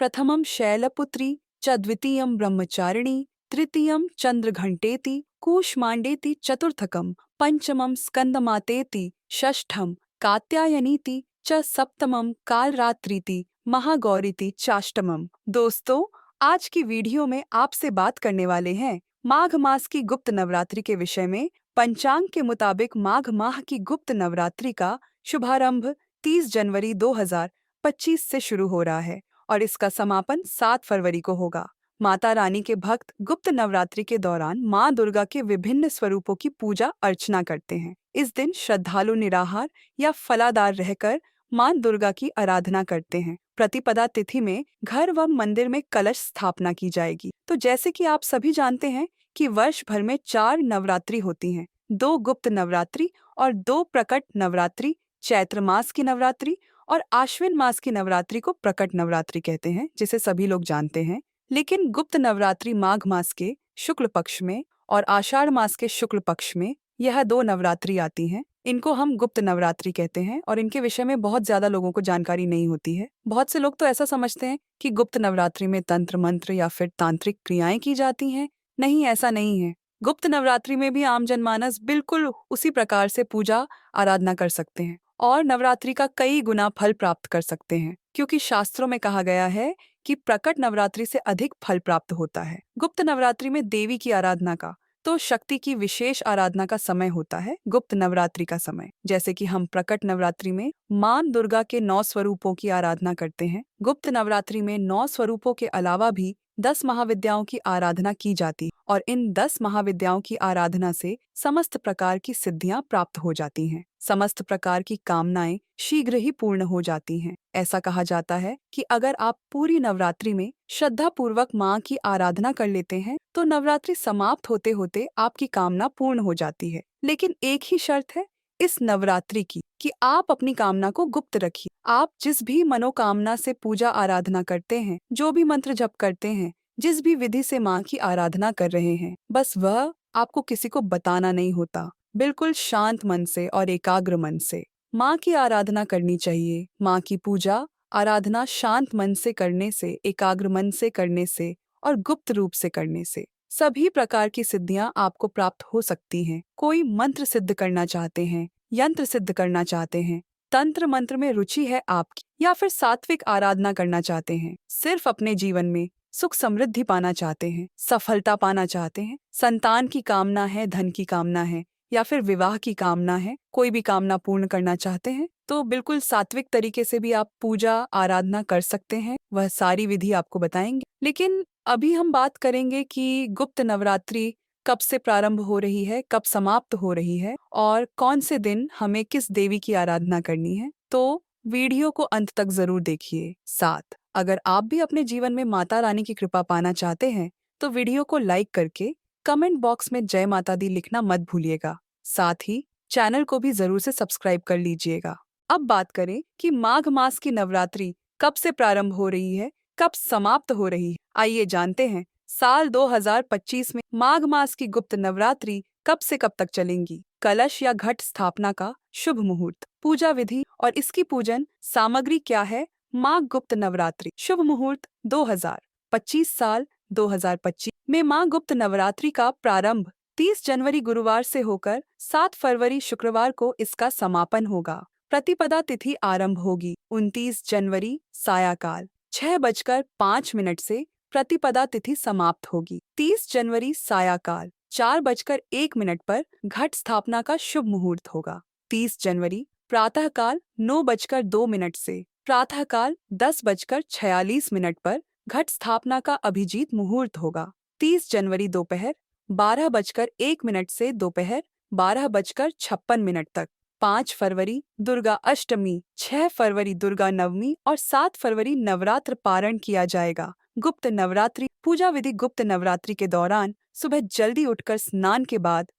प्रथमं शैलपुत्री च द्वितीयं ब्रह्मचारिणी तृतीयं चंद्रघंटेति कूष्मांडेति चतुर्थकं पंचमं स्कंदमातेति षष्ठं कात्यायनीति च सप्तमं कालरात्रीति महागौरीति चाष्टमम। दोस्तों, आज की वीडियो में आपसे बात करने वाले हैं माघ मास की गुप्त नवरात्रि के विषय में। पंचांग के मुताबिक माघ माह की गुप्त नवरात्रि का शुभारंभ 30 जनवरी 2025 से शुरू हो रहा है और इसका समापन 7 फरवरी को होगा। माता रानी के भक्त गुप्त नवरात्रि के दौरान माँ दुर्गा के विभिन्न स्वरूपों की पूजा अर्चना करते हैं। इस दिन श्रद्धालु निराहार या फलादार रहकर माँ दुर्गा की आराधना करते हैं। प्रतिपदा तिथि में घर व मंदिर में कलश स्थापना की जाएगी। तो जैसे कि आप सभी जानते हैं कि वर्ष भर में 4 नवरात्रि होती हैं, 2 गुप्त नवरात्रि और 2 प्रकट नवरात्रि। चैत्र मास की नवरात्रि और आश्विन मास की नवरात्रि को प्रकट नवरात्रि कहते हैं, जिसे सभी लोग जानते हैं। लेकिन गुप्त नवरात्रि माघ मास के शुक्ल पक्ष में और आषाढ़ मास के शुक्ल पक्ष में यह 2 नवरात्रि आती हैं। इनको हम गुप्त नवरात्रि कहते हैं और इनके विषय में बहुत ज्यादा लोगों को जानकारी नहीं होती है। बहुत से लोग तो ऐसा समझते हैं कि गुप्त नवरात्रि में तंत्र मंत्र या फिर तांत्रिक क्रियाएं की जाती हैं। नहीं, ऐसा नहीं है। गुप्त नवरात्रि में भी आम जनमानस बिल्कुल उसी प्रकार से पूजा आराधना कर सकते हैं और नवरात्रि का कई गुना फल प्राप्त कर सकते हैं, क्योंकि शास्त्रों में कहा गया है कि प्रकट नवरात्रि से अधिक फल प्राप्त होता है। गुप्त नवरात्रि में देवी की आराधना का तो शक्ति की विशेष आराधना का समय होता है गुप्त नवरात्रि का समय। जैसे कि हम प्रकट नवरात्रि में मां दुर्गा के 9 स्वरूपों की आराधना करते हैं, गुप्त नवरात्रि में 9 स्वरूपों के अलावा भी 10 महाविद्याओं की आराधना की जाती है और इन 10 महाविद्याओं की आराधना से समस्त प्रकार की सिद्धियां प्राप्त हो जाती हैं। समस्त प्रकार की कामनाएं शीघ्र ही पूर्ण हो जाती हैं। ऐसा कहा जाता है कि अगर आप पूरी नवरात्रि में श्रद्धा पूर्वक माँ की आराधना कर लेते हैं तो नवरात्रि समाप्त होते होते आपकी कामना पूर्ण हो जाती है। लेकिन एक ही शर्त है इस नवरात्रि की कि आप अपनी कामना को गुप्त रखिए। आप जिस भी मनोकामना से पूजा आराधना करते हैं, जो भी मंत्र जप करते हैं, जिस भी विधि से माँ की आराधना कर रहे हैं, बस वह आपको किसी को बताना नहीं होता। बिल्कुल शांत मन से और एकाग्र मन से माँ की आराधना करनी चाहिए। माँ की पूजा आराधना शांत मन से करने से, एकाग्र मन से करने से और गुप्त रूप से करने से सभी प्रकार की सिद्धियां आपको प्राप्त हो सकती हैं। कोई मंत्र सिद्ध करना चाहते हैं, यंत्र सिद्ध करना चाहते हैं, तंत्र मंत्र में रुचि है आपकी, या फिर सात्विक आराधना करना चाहते हैं, सिर्फ अपने जीवन में सुख समृद्धि पाना चाहते हैं, सफलता पाना चाहते हैं, संतान की कामना है, धन की कामना है या फिर विवाह की कामना है, कोई भी कामना पूर्ण करना चाहते हैं, तो बिल्कुल सात्विक तरीके से भी आप पूजा आराधना कर सकते हैं। वह सारी विधि आपको बताएंगे। लेकिन अभी हम बात करेंगे कि गुप्त नवरात्रि कब से प्रारंभ हो रही है, कब समाप्त हो रही है और कौन से दिन हमें किस देवी की आराधना करनी है। तो वीडियो को अंत तक जरूर देखिए। साथ अगर आप भी अपने जीवन में माता रानी की कृपा पाना चाहते हैं तो वीडियो को लाइक करके कमेंट बॉक्स में जय माता दी लिखना मत भूलिएगा। साथ ही चैनल को भी जरूर से सब्सक्राइब कर लीजिएगा। अब बात करें कि माघ मास की नवरात्रि कब से प्रारंभ हो रही है, कब समाप्त हो रही है। आइए जानते हैं। साल 2025 में माघ मास की गुप्त नवरात्रि कब से कब तक चलेंगी। कलश या घट स्थापना का शुभ मुहूर्त, पूजा विधि और इसकी पूजन सामग्री क्या है। माघ गुप्त नवरात्रि शुभ मुहूर्त 2025 साल 2025 में माँ गुप्त नवरात्रि का प्रारंभ 30 जनवरी गुरुवार से होकर 7 फरवरी शुक्रवार को इसका समापन होगा। प्रतिपदा तिथि आरंभ होगी 29 जनवरी सायकाल 6:05 से प्रतिपदा तिथि समाप्त होगी। 30 जनवरी सायकाल 4:01 पर घट स्थापना का शुभ मुहूर्त होगा। 30 जनवरी प्रातःकाल 9:02 से प्रातःकाल 10:46 पर घट स्थापना का अभिजीत मुहूर्त होगा। 30 जनवरी दोपहर 12:01 से दोपहर 12:56 तक। 5 फरवरी दुर्गा अष्टमी, 6 फरवरी दुर्गा नवमी और 7 फरवरी नवरात्र पारण किया जाएगा। गुप्त नवरात्रि पूजा विधि। गुप्त नवरात्रि के दौरान सुबह जल्दी उठकर स्नान के बाद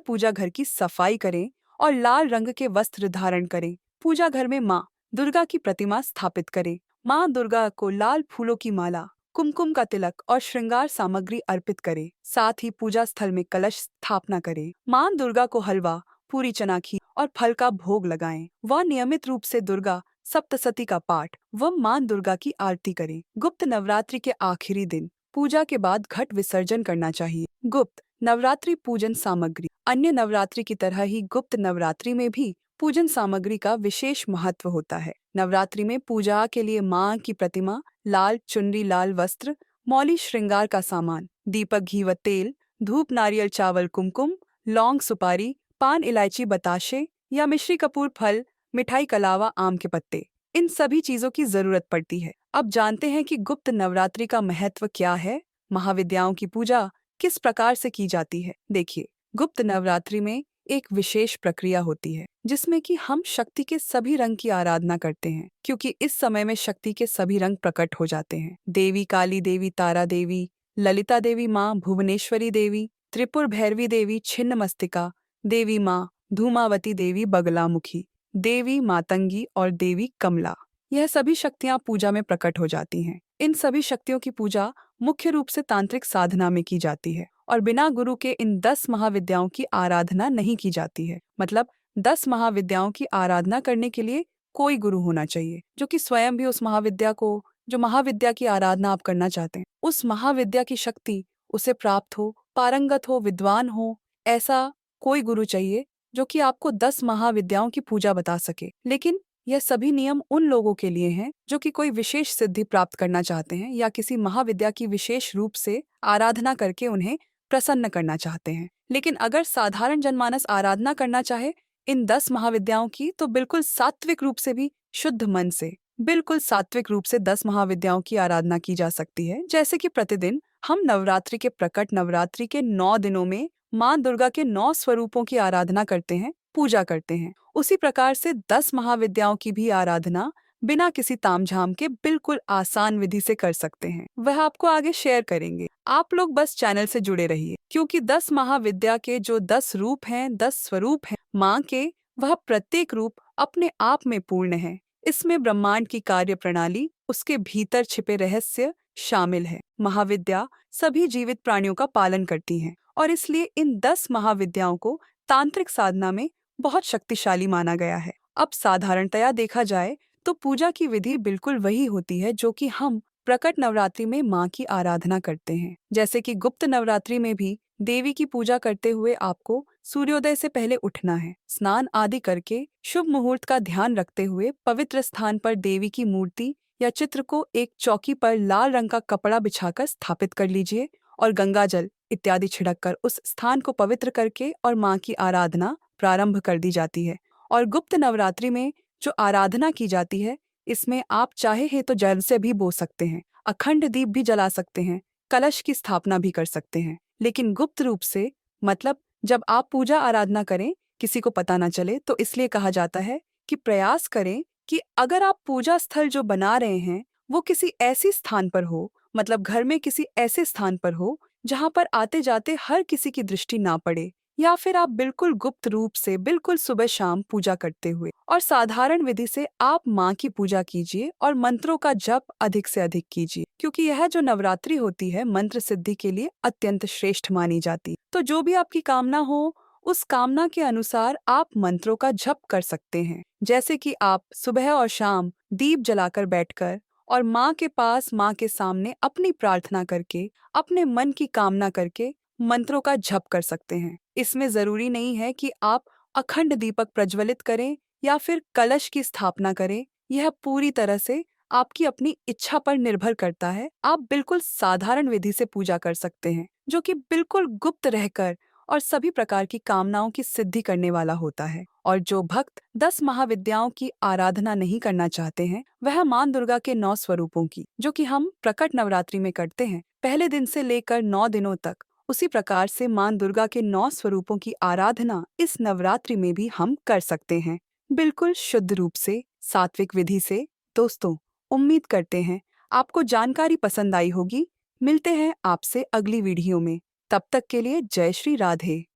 पूजा घर की सफाई करें और लाल रंग के वस्त्र धारण करें। पूजा घर में माँ दुर्गा की प्रतिमा स्थापित करें। माँ दुर्गा को लाल फूलों की माला, कुमकुम का तिलक और श्रृंगार सामग्री अर्पित करें। साथ ही पूजा स्थल में कलश स्थापना करें। माँ दुर्गा को हलवा, पूरी, चना खीर और फल का भोग लगाएं। वह नियमित रूप से दुर्गा सप्तशती का पाठ व मां दुर्गा की आरती करें। गुप्त नवरात्रि के आखिरी दिन पूजा के बाद घट विसर्जन करना चाहिए। गुप्त नवरात्रि पूजन सामग्री। अन्य नवरात्रि की तरह ही गुप्त नवरात्रि में भी पूजन सामग्री का विशेष महत्व होता है। नवरात्रि में पूजा के लिए मां की प्रतिमा, लाल चुनरी, लाल वस्त्र, मौली श्रृंगार का सामान, दीपक, घी व तेल, धूप, नारियल, चावल, कुमकुम, लौंग, सुपारी, पान, इलायची, बताशे या मिश्री कपूर, फल, मिठाई के अलावा आम के पत्ते, इन सभी चीजों की जरूरत पड़ती है। अब जानते हैं कि गुप्त नवरात्रि का महत्व क्या है। महाविद्याओं की पूजा किस प्रकार से की जाती है। देखिए, गुप्त नवरात्रि में एक विशेष प्रक्रिया होती है जिसमें कि हम शक्ति के सभी रंग की आराधना करते हैं, क्योंकि इस समय में शक्ति के सभी रंग प्रकट हो जाते हैं। देवी काली देवी, तारा देवी, ललिता देवी, माँ भुवनेश्वरी देवी, त्रिपुर भैरवी देवी, छिन्नमस्तिका देवी, माँ धूमावती देवी, बगलामुखी देवी, मातंगी और देवी कमला, यह सभी शक्तियां पूजा में प्रकट हो जाती हैं। इन सभी शक्तियों की पूजा मुख्य रूप से तांत्रिक साधना में की जाती है और बिना गुरु के इन 10 महाविद्याओं की आराधना नहीं की जाती है। मतलब 10 महाविद्याओं की आराधना करने के लिए कोई गुरु होना चाहिए जो कि स्वयं भी उस महाविद्या को, जो महाविद्या की आराधना आप करना चाहते हैं, उस महाविद्या की शक्ति उसे प्राप्त हो, पारंगत हो, विद्वान हो। ऐसा कोई गुरु चाहिए जो कि आपको 10 महाविद्याओं की पूजा बता सके। लेकिन यह सभी नियम उन लोगों के लिए हैं जो कि कोई विशेष सिद्धि प्राप्त करना चाहते हैं या किसी महाविद्या की विशेष रूप से आराधना करके उन्हें प्रसन्न करना चाहते हैं। लेकिन अगर साधारण जनमानस आराधना करना चाहे इन 10 महाविद्याओं की, तो बिल्कुल सात्विक रूप से भी, शुद्ध मन से, बिल्कुल सात्विक रूप से 10 महाविद्याओं की आराधना की जा सकती है। जैसे कि प्रतिदिन हम नवरात्रि के प्रकट नवरात्रि के 9 दिनों में माँ दुर्गा के 9 स्वरूपों की आराधना करते हैं, पूजा करते हैं। उसी प्रकार से 10 महाविद्याओं की भी आराधना बिना किसी तामझाम के बिल्कुल आसान विधि से कर सकते हैं। वह आपको आगे शेयर करेंगे। आप लोग बस चैनल से जुड़े रहिए, क्योंकि 10 महाविद्या के जो 10 रूप हैं, 10 स्वरूप हैं माँ के, वह प्रत्येक रूप अपने आप में पूर्ण है। इसमें ब्रह्मांड की कार्य प्रणाली, उसके भीतर छिपे रहस्य शामिल है। महाविद्या सभी जीवित प्राणियों का पालन करती हैं और इसलिए इन 10 महाविद्याओं को तांत्रिक साधना में बहुत शक्तिशाली माना गया है। अब साधारणतया देखा जाए तो पूजा की विधि बिल्कुल वही होती है जो कि हम प्रकट नवरात्रि में माँ की आराधना करते हैं। जैसे कि गुप्त नवरात्रि में भी देवी की पूजा करते हुए आपको सूर्योदय से पहले उठना है, स्नान आदि करके शुभ मुहूर्त का ध्यान रखते हुए पवित्र स्थान पर देवी की मूर्ति या चित्र को एक चौकी पर लाल रंग का कपड़ा बिछाकर स्थापित कर लीजिए और गंगा जल इत्यादि छिड़ककर उस स्थान को पवित्र करके और माँ की आराधना प्रारंभ कर दी जाती है। और गुप्त नवरात्रि में जो आराधना की जाती है, इसमें आप चाहे है तो जल से भी बो सकते हैं, अखंड दीप भी जला सकते हैं, कलश की स्थापना भी कर सकते हैं। लेकिन गुप्त रूप से, मतलब जब आप पूजा आराधना करें किसी को पता न चले, तो इसलिए कहा जाता है कि प्रयास करें कि अगर आप पूजा स्थल जो बना रहे हैं वो किसी ऐसी स्थान पर हो, मतलब घर में किसी ऐसे स्थान पर हो जहाँ पर आते जाते हर किसी की दृष्टि ना पड़े, या फिर आप बिल्कुल गुप्त रूप से बिल्कुल सुबह शाम पूजा करते हुए और साधारण विधि से आप माँ की पूजा कीजिए और मंत्रों का जप अधिक से अधिक कीजिए, क्योंकि यह जो नवरात्रि होती है मंत्र सिद्धि के लिए अत्यंत श्रेष्ठ मानी जाती है। तो जो भी आपकी कामना हो, उस कामना के अनुसार आप मंत्रों का जप कर सकते हैं। जैसे कि आप सुबह और शाम दीप जलाकर बैठकर और माँ के पास, माँ के सामने अपनी प्रार्थना करके, अपने मन की कामना करके मंत्रों का जप कर सकते हैं। इसमें जरूरी नहीं है कि आप अखंड दीपक प्रज्वलित करें या फिर कलश की स्थापना करें। यह पूरी तरह से आपकी अपनी इच्छा पर निर्भर करता है। आप बिल्कुल साधारण विधि से पूजा कर सकते हैं, जो कि बिल्कुल गुप्त रहकर और सभी प्रकार की कामनाओं की सिद्धि करने वाला होता है। और जो भक्त 10 महाविद्याओं की आराधना नहीं करना चाहते हैं, वह मां दुर्गा के 9 स्वरूपों की, जो कि हम प्रकट नवरात्रि में करते हैं, पहले दिन से लेकर 9 दिनों तक, उसी प्रकार से मां दुर्गा के 9 स्वरूपों की आराधना इस नवरात्रि में भी हम कर सकते हैं, बिल्कुल शुद्ध रूप से, सात्विक विधि से। दोस्तों, उम्मीद करते हैं आपको जानकारी पसंद आई होगी। मिलते हैं आपसे अगली वीडियो में। तब तक के लिए जय श्री राधे।